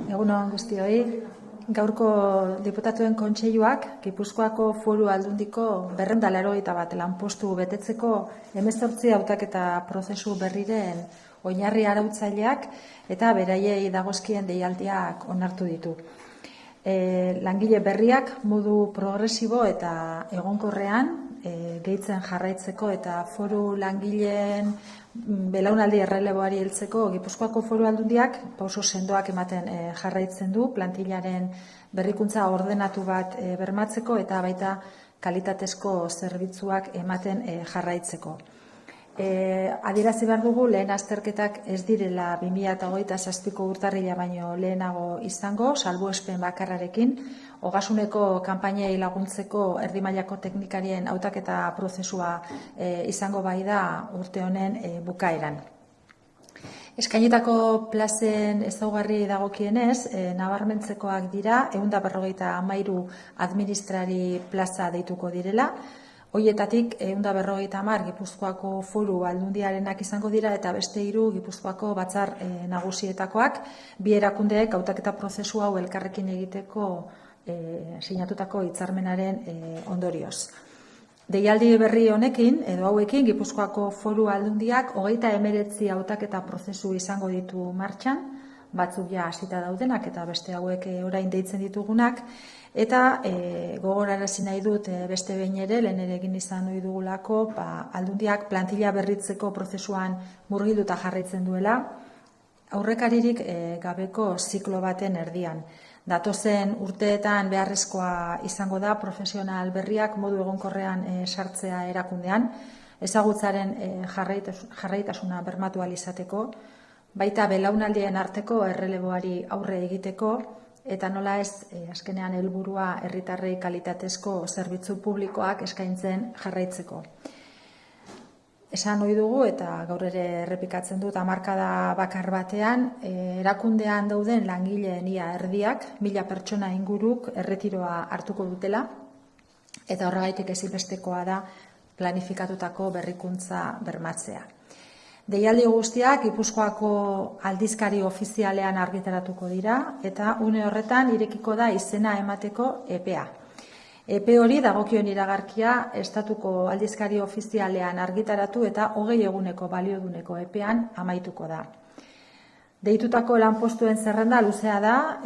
Egun on guztioi, gaurko diputatuen kontseiluak Gipuzkoako Foru Aldundiko 281 lanpostu betetzeko 18 hautaketa prozesu berriren oinarri arautzaileak eta beraiei dagozkien deialdiak onartu ditu. Langile berriak modu progresibo eta egonkorrean gehitzen jarraitzeko eta foru langileen belaunaldi erreleboari heltzeko Gipuzkoako Foru Aldundiak pauso sendoak ematen jarraitzen du plantillaren berrikuntza ordenatu bat bermatzeko eta baita kalitatezko zerbitzuak ematen jarraitzeko. Adierazi behar dugu lehen azterketak ez direla 2027ko urtarrila baino lehenago izango, salbuespen bakarrarekin, ogasuneko kanpainei laguntzeko erdi mailako teknikarien hautaketa prozesua izango bai da urte honen bukaeran. Eskainitako plazen ezaugarri dagokienez, nabarmentzekoak dira 153 administrari plaza deituko direla. Hoietatik 150 Gipuzkoako Foru Aldundiarenak izango dira eta beste 3 Gipuzkoako batzar nagusietakoak, bi erakundeek hautaketa prozesu hau elkarrekin egiteko sinatutako hitzarmenaren ondorioz. Deialdi berri honekin edo hauekin Gipuzkoako Foru Aldundiak 39 hautaketa prozesu izango ditu martxan, batzuk ja hasita daudenak eta beste hauek orain deitzen ditugunak, eta gogorarazi nahi dut beste behin ere, lehen ere egin izan ohi dugulako, Aldundiak plantilla berritzeko prozesuan murgilduta jarraitzen duela, aurrekaririk gabeko ziklo baten erdian. Datozen urteetan beharrezkoa izango da profesional berriak modu egonkorrean sartzea erakundean, ezagutzaren jarraitasuna bermatu ahal izateko, baita belaunaldien arteko erreleboari aurre egiteko, eta nola ez azkenean helburua herritarrei kalitatezko zerbitzu publikoak eskaintzen jarraitzeko. Esan ohi dugu eta gaur ere errepikatzen dut hamarkada bakar batean, erakundean dauden langileen ia erdiak 1000 pertsona inguruk erretiroa hartuko dutela, eta horregaitik ezinbestekoa da planifikatutako berrikuntza bermatzea. Deialdi guztiak Gipuzkoako aldizkari ofizialean argitaratuko dira eta une horretan irekiko da izena emateko epea. Epe hori dagokion iragarkia estatuko aldizkari ofizialean argitaratu eta 20 eguneko balioduneko epean amaituko da. Deitutako lanpostuen zerrenda luzea da,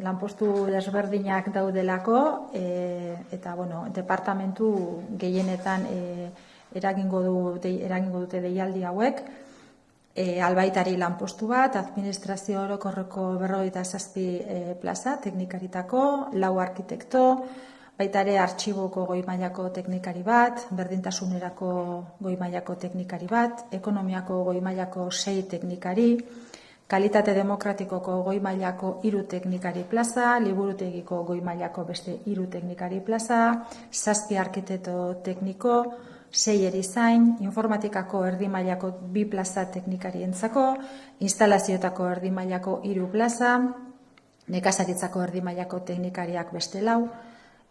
lanpostu desberdinak daudelako eta departamentu gehienetan eragingo dute deialdi hauek, albaitari lanpostu bat, administrazio orokorreko 57 plaza, teknikaritako, 4 arkitekto, baita ere artxiboko goi mailako teknikari bat, berdintasunerako goi mailako teknikari bat, ekonomiako goi mailako 6 teknikari, kalitate demokratikoko goi mailako 3 teknikari plaza, liburutegiko goi mailako beste 3 teknikari plaza, 7 arkitekto tekniko, 6 erizain, informatikako erdi mailako 2 plaza teknikarientzako, instalazioetako erdi mailako 3 plaza, nekazaritzako erdi mailako teknikariak beste 4,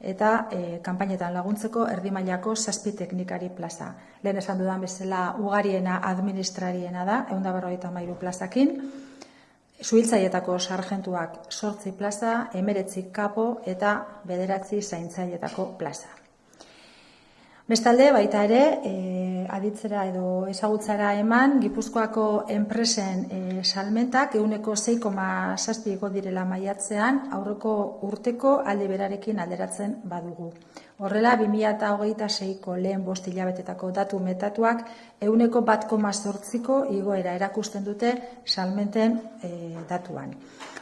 eta kanpainetan laguntzeko erdi mailako 7 teknikari plaza. Lehen esan dudan bezala ugariena administrariena da, 153 plazakin, suhiltzailetako sargentuak 8 plaza, 19 kapo eta 9 zaintzailetako plaza. Bestalde, baita ere, aditzera edo ezagutzara eman, Gipuzkoako enpresen salmentak 6,7 igo direla maiatzean, aurreko urteko alde berarekin alderatzen badugu. Horrela, 2026ko lehen 5 hilabetetako datu metatuak 1,8ko igoera erakusten dute salmenten datuan.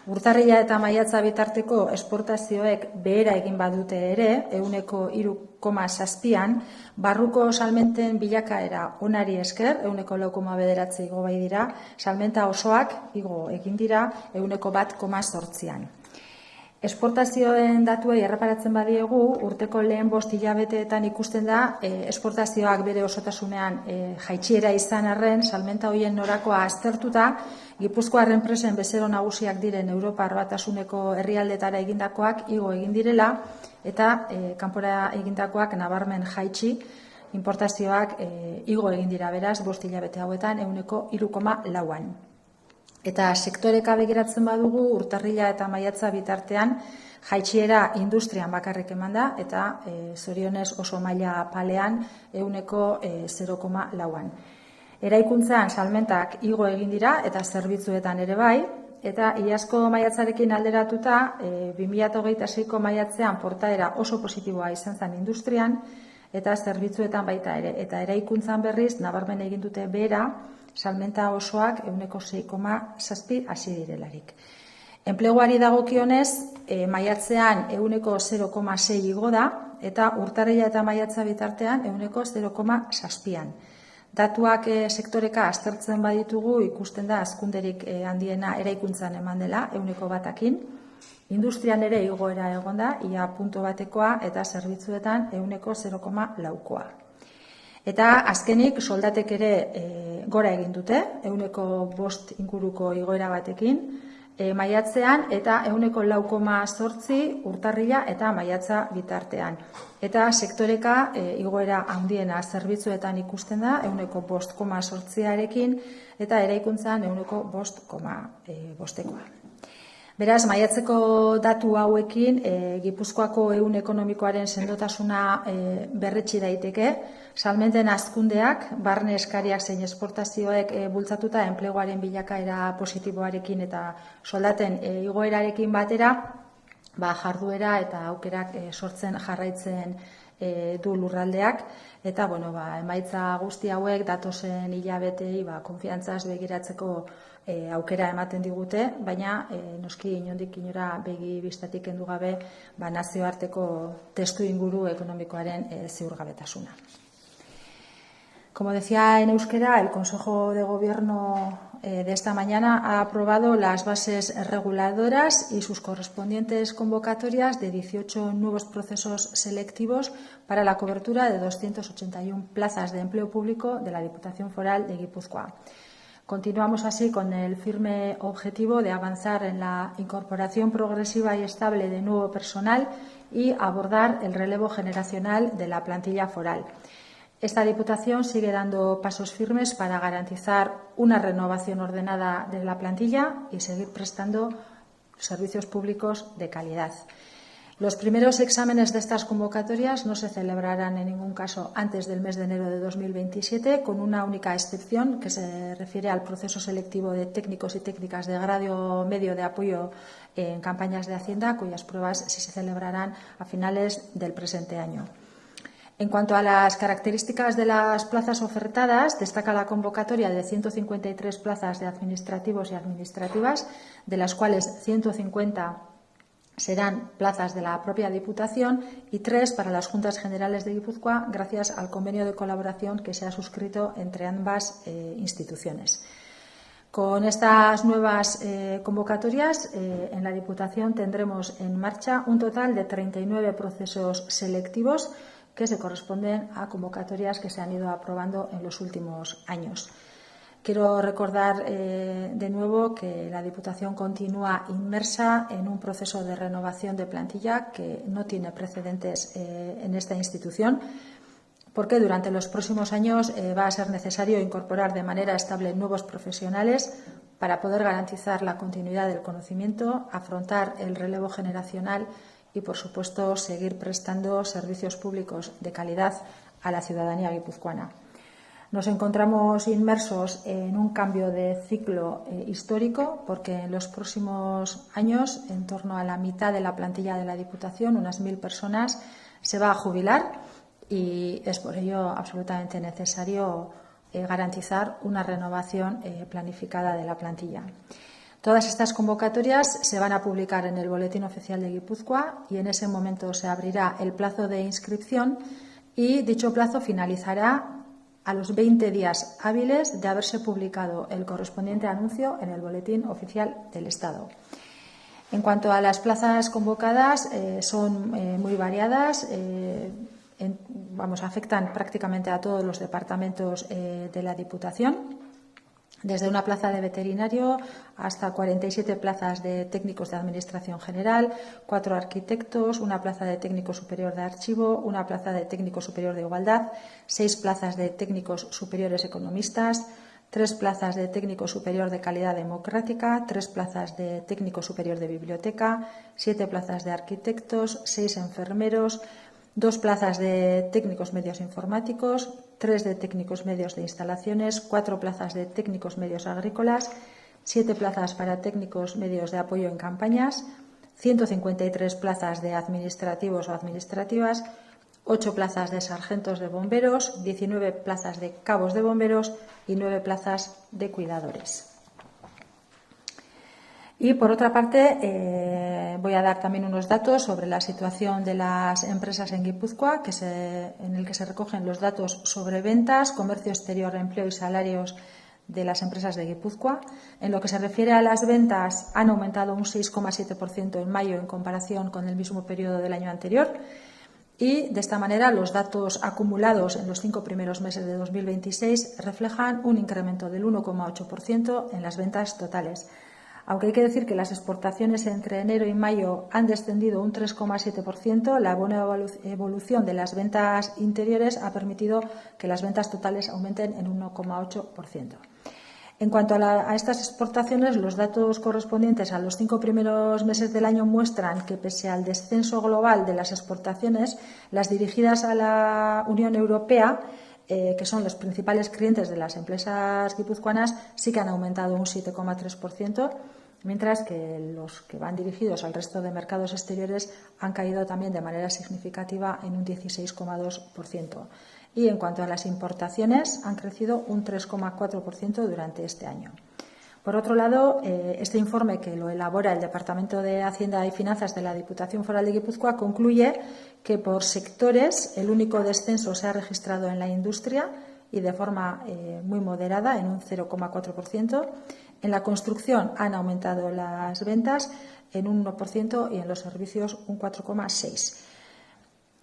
Urtarrila eta maiatza bitarteko esportazioek behera egin badute ere, 3,7an, barruko salmenten bilakaera onari esker, 4,9 igo bai dira, salmenta osoak igo egin dira 1,8an. Esportazioen datuei erreparatzen badiegu, urteko lehen 5 hilabeteetan ikusten da esportazioak bere osotasunean jaitsiera izan arren, salmenta horien norakoa aztertuta, Gipuzkoar enpresen bezero nagusiak diren Europar Batasuneko herrialdetara egindakoak igo egin direla, eta kanpora egindakoak nabarmen jaitsi, importazioak igo egin dira, beraz, 5 hilabete hauetan 3,4an. Eta sektoreka begiratzen badugu, urtarrila eta maiatza bitartean jaitsiera industrian bakarrik eman da, eta zorionez oso maila palean 0,4an. Eraikuntzan salmentak igo egin dira eta zerbitzuetan ere bai, eta iazko maiatzarekin alderatuta 2026ko maiatzean portaera oso positiboa izan zen industrian, eta zerbitzuetan baita ere. Eta eraikuntzan berriz, nabarmen egin dute behera, salmenta osoak 6,7 hasi direlarik. Enpleguari dagokionez, maiatzean 0,6 igo da, eta urtarrila eta maiatza bitartean 0,7an. Datuak sektoreka aztertzen baditugu, ikusten da hazkunderik handiena eraikuntzan eman dela, 1%, industrian ere igoera egon da, ia punto batekoa, eta zerbitzuetan 0,4koa. Eta azkenik soldatek ere gora egin dute, 5 inguruko igoera batekin, maiatzean eta 6,8 urtarrila eta maiatza bitartean. Eta sektoreka igoera handiena zerbitzuetan ikusten da 5,8arekin eta eraikuntzan 5,5koa. Beraz, maiatzeko datu hauekin Gipuzkoako ehun ekonomikoaren sendotasuna berretsi daiteke, salmenten hazkundeak, barne eskariak zein esportazioek bultzatuta enpleguaren bilakaera positiboarekin eta soldaten igoerarekin batera, jarduera eta aukerak sortzen jarraitzen du lurraldeak, eta emaitza guzti hauek datozen hilabetei konfiantzaz begiratzeko aukera ematen digute, baina noski inondik inora begi bistatik kendu gabe nazioarteko testu inguru ekonomikoaren ziurgabetasuna. Como decía en euskera, el Consejo de Gobierno de esta mañana ha aprobado las bases reguladoras y sus correspondientes convocatorias de 18 nuevos procesos selectivos para la cobertura de 281 plazas de empleo público de la Diputación Foral de Guipúzcoa. Continuamos así con el firme objetivo de avanzar en la incorporación progresiva y estable de nuevo personal y abordar el relevo generacional de la plantilla foral. Esta Diputación sigue dando pasos firmes para garantizar una renovación ordenada de la plantilla y seguir prestando servicios públicos de calidad. Los primeros exámenes de estas convocatorias no se celebrarán en ningún caso antes del mes de enero de 2027, con una única excepción que se refiere al proceso selectivo de técnicos y técnicas de grado medio de apoyo en campañas de Hacienda, cuyas pruebas sí se celebrarán a finales del presente año. En cuanto a las características de las plazas ofertadas, destaca la convocatoria de 153 plazas de administrativos y administrativas, de las cuales 150 serán plazas de la propia Diputación y 3 para las Juntas Generales de Guipúzcoa, gracias al convenio de colaboración que se ha suscrito entre ambas instituciones. Con estas nuevas convocatorias, en la Diputación tendremos en marcha un total de 39 procesos selectivos que se corresponden a convocatorias que se han ido aprobando en los últimos años. Quiero recordar de nuevo que la Diputación continúa inmersa en un proceso de renovación de plantilla que no tiene precedentes en esta institución, porque durante los próximos años va a ser necesario incorporar de manera estable nuevos profesionales para poder garantizar la continuidad del conocimiento, afrontar el relevo generacional y, por supuesto, seguir prestando servicios públicos de calidad a la ciudadanía guipuzcoana. Nos encontramos inmersos en un cambio de ciclo histórico, porque en los próximos años, en torno a la mitad de la plantilla de la Diputación, unas 1000 personas, se va a jubilar y es por ello absolutamente necesario garantizar una renovación planificada de la plantilla. Todas estas convocatorias se van a publicar en el Boletín Oficial de Guipúzcoa y en ese momento se abrirá el plazo de inscripción y dicho plazo finalizará a los 20 días hábiles de haberse publicado el correspondiente anuncio en el Boletín Oficial del Estado. En cuanto a las plazas convocadas, son muy variadas. Afectan prácticamente a todos los departamentos de la Diputación, desde una plaza de veterinario hasta 47 plazas de técnicos de Administración General, 4 arquitectos, una plaza de técnico superior de archivo, una plaza de técnico superior de igualdad, 6 plazas de técnicos superiores economistas, 3 plazas de técnico superior de calidad democrática, 3 plazas de técnico superior de biblioteca, 7 plazas de arquitectos, 6 enfermeros, 2 plazas de técnicos medios informáticos, 3 de técnicos medios de instalaciones, 4 plazas de técnicos medios agrícolas, 7 plazas para técnicos medios de apoyo en campañas, 153 plazas de administrativos o administrativas, 8 plazas de sargentos de bomberos, 19 plazas de cabos de bomberos y 9 plazas de cuidadores. Y, por otra parte, voy a dar también unos datos sobre la situación de las empresas en Guipúzcoa, en el que se recogen los datos sobre ventas, comercio exterior, empleo y salarios de las empresas de Guipúzcoa. En lo que se refiere a las ventas, han aumentado un 6,7% en mayo en comparación con el mismo periodo del año anterior. Y, de esta manera, los datos acumulados en los 5 primeros meses de 2026 reflejan un incremento del 1,8% en las ventas totales. Aunque hay que decir que las exportaciones entre enero y mayo han descendido un 3,7%, la buena evolución de las ventas interiores ha permitido que las ventas totales aumenten en un 1,8%. En cuanto a estas exportaciones, los datos correspondientes a los 5 primeros meses del año muestran que, pese al descenso global de las exportaciones, las dirigidas a la Unión Europea, que son los principales clientes de las empresas guipuzcoanas, sí que han aumentado un 7,3%, mientras que los que van dirigidos al resto de mercados exteriores han caído también de manera significativa en un 16,2%. Y en cuanto a las importaciones, han crecido un 3,4% durante este año. Por otro lado, este informe, que lo elabora el Departamento de Hacienda y Finanzas de la Diputación Foral de Guipúzcoa, concluye que por sectores el único descenso se ha registrado en la industria y de forma muy moderada, en un 0,4%. En la construcción han aumentado las ventas en un 1% y en los servicios un 4,6%.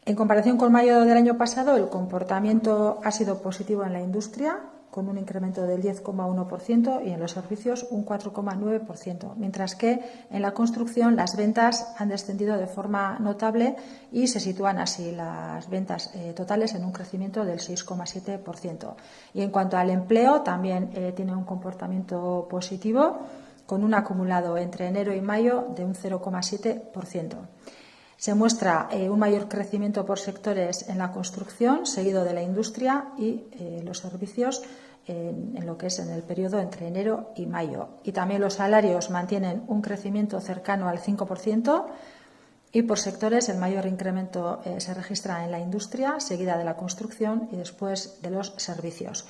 En comparación con mayo del año pasado, el comportamiento ha sido positivo en la industria, con un incremento del 10,1%, y en los servicios un 4,9%, mientras que en la construcción las ventas han descendido de forma notable y se sitúan así las ventas totales en un crecimiento del 6,7%. Y en cuanto al empleo, también tiene un comportamiento positivo, con un acumulado entre enero y mayo de un 0,7%. Se muestra un mayor crecimiento por sectores en la construcción, seguido de la industria y los servicios en lo que es en el periodo entre enero y mayo. Y también los salarios mantienen un crecimiento cercano al 5%, y por sectores el mayor incremento se registra en la industria, seguida de la construcción y después de los servicios.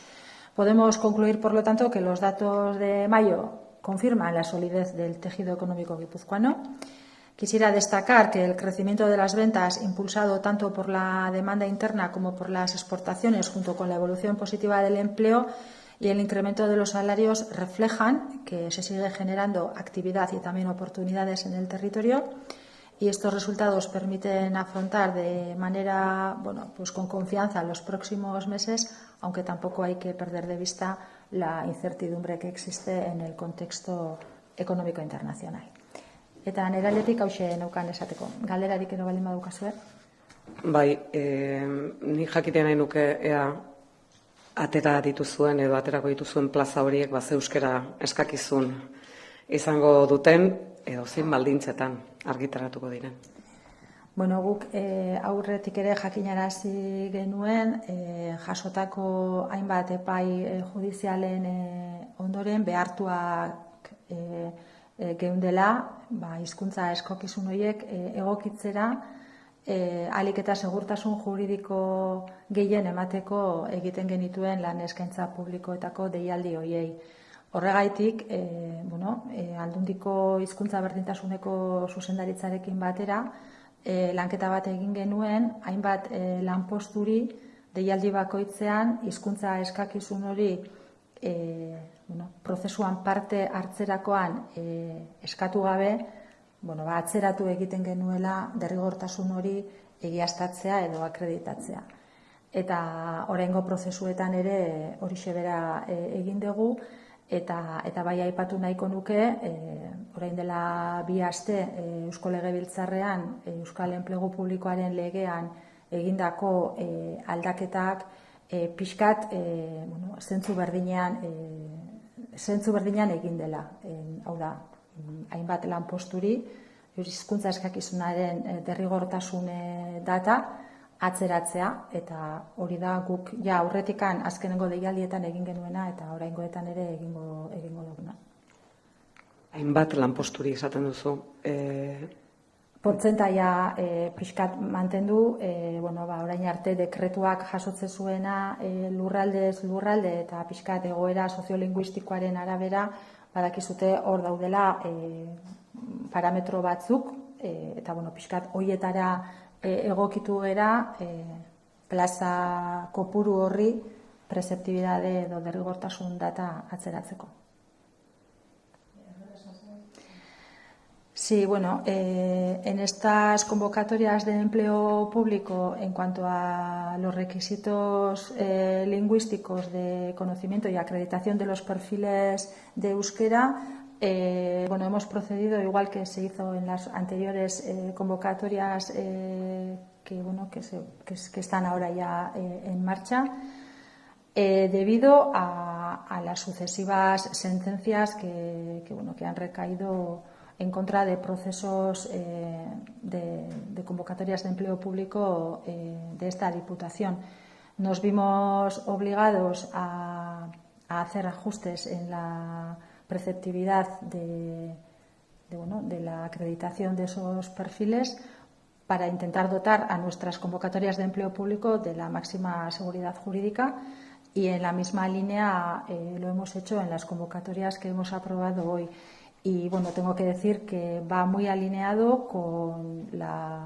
Podemos concluir, por lo tanto, que los datos de mayo confirman la solidez del tejido económico guipuzcoano. Quisiera destacar que el crecimiento de las ventas, impulsado tanto por la demanda interna como por las exportaciones, junto con la evolución positiva del empleo y el incremento de los salarios, reflejan que se sigue generando actividad y también oportunidades en el territorio, y estos resultados permiten afrontar de manera, con confianza los próximos meses, aunque tampoco hay que perder de vista la incertidumbre que existe en el contexto económico internacional. Eta nire aldetik hauxe neukan esateko. Galderarik edo baldin badukazue? Bai, ni jakitea nahi nuke ea atera dituzuen edo aterako dituzuen plaza horiek ze euskara eskakizun izango duten edo zein baldintzetan argitaratuko diren. Guk aurretik ere jakinarazi genuen jasotako hainbat epai judizialen ondoren behartuak geundela hizkuntza eskakizun horiek egokitzera ahalik eta segurtasun juridiko gehien emateko egiten genituen lan eskaintza publikoetako deialdi horiei. Horregaitik, Aldundiko hizkuntza berdintasuneko zuzendaritzarekin batera lanketa bat egin genuen, hainbat lanposturi deialdi bakoitzean hizkuntza eskakizun hori prozesuan parte hartzerakoan eskatu gabe atzeratu egiten genuela derrigortasun hori egiaztatzea edo akreditatzea. Eta oraingo prozesuetan ere horixe bera egin dugu, eta bai aipatu nahiko nuke, orain dela 2 aste Eusko Legebiltzarrean, Euskal Enplegu Publikoaren legean egindako aldaketak pixkat zentzu berdinean egin dela. Hau da, hainbat lanposturi, hizkuntza eskakizunaren derrigortasun data atzeratzea, eta hori da guk aurretikan azkenengo deialdietan egin genuena eta oraingoetan ere egingo duguna. Hainbat lanposturi esaten duzu. Portzentaia pixkat mantendu, orain arte dekretuak jasotzen zuena lurraldez lurralde eta pixkat egoera soziolinguistikoaren arabera, badakizute hor daudela parametro batzuk, eta pixkat horietara egokitu gera plaza kopuru horri prezeptibidade edo derrigortasun data atzeratzeko. Sí, en estas convocatorias de empleo público, en cuanto a los requisitos lingüísticos de conocimiento y acreditación de los perfiles de euskera, hemos procedido igual que se hizo en las anteriores convocatorias que están ahora ya en marcha, debido a las sucesivas sentencias que han recaído en contra de procesos de convocatorias de empleo público de esta Diputación. Nos vimos obligados a hacer ajustes en la preceptividad de la acreditación de esos perfiles para intentar dotar a nuestras convocatorias de empleo público de la máxima seguridad jurídica, y en la misma línea lo hemos hecho en las convocatorias que hemos aprobado hoy. Y tengo que decir que va muy alineado con la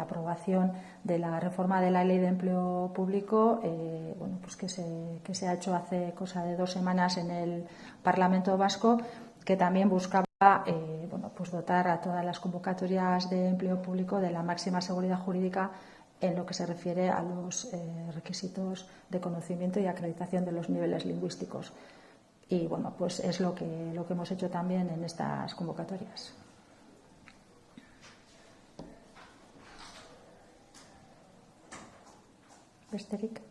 aprobación de la reforma de la Ley de Empleo Público, que se ha hecho hace cosa de 2 semanas en el Parlamento Vasco, que también buscaba dotar a todas las convocatorias de empleo público de la máxima seguridad jurídica en lo que se refiere a los requisitos de conocimiento y acreditación de los niveles lingüísticos. Y es lo que hemos hecho también en estas convocatorias. Besterik.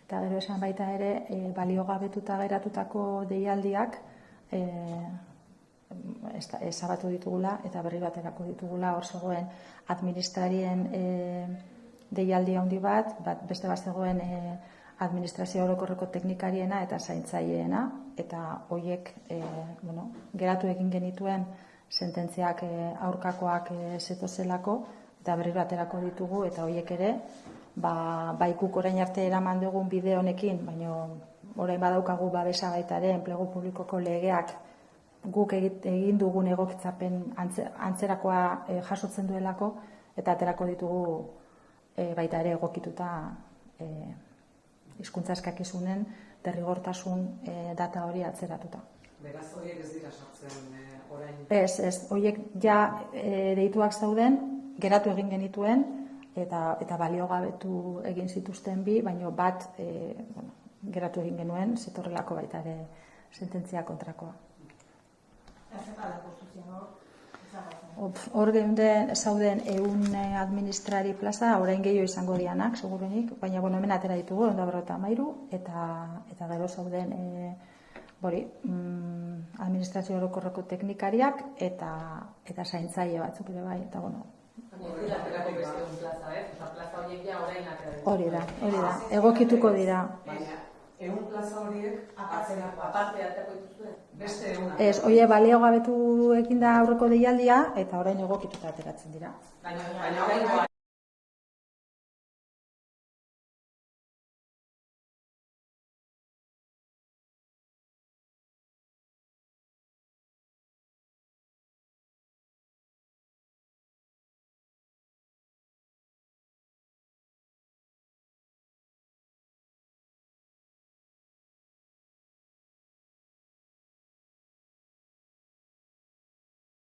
Eta gero esan baita ere, baliogabetuta geratutako deialdiak ezabatu ditugula eta berri baterako ditugula. Hor zegoen administrarien deialdi handi bat, beste bat zegoen administrazio orokorreko teknikariena eta zaintzaileena, eta horiek geratu egin genituen sententziak aurkakoak zetozelako, eta berri baterako ditugu, eta horiek ere bai guk orain arte eraman dugun bide honekin, baina orain badaukagu babesa baita ere enplegu publikoko legeak guk egin dugun egokitzapen antzerakoa jasotzen duelako, eta aterako ditugu baita ere egokituta hizkuntza eskakizunen derrigortasun data hori atzeratuta. Beraz, horiek ez dira sartzen orain? Ez, horiek deituak zauden, geratu egin genituen, eta baliogabetu egin zituzten bi, baina bat geratu egin genuen, zetorrelako baita ere sententzia kontrakoa. Hor zauden 100 administrari plaza, orain gehiago izango dianak, seguruenik, baina hemen atera ditugu, 153, eta gero zauden administrazio orokorreko teknikariak eta zaintzaile batzuk ere bai, eta hori da, egokituko dira. 100 plaza horiek aparte aterako dituzue? Beste 100? Ez, hori baliogabetu ekin da aurreko deialdia, eta orain egokituta ateratzen dira. Baina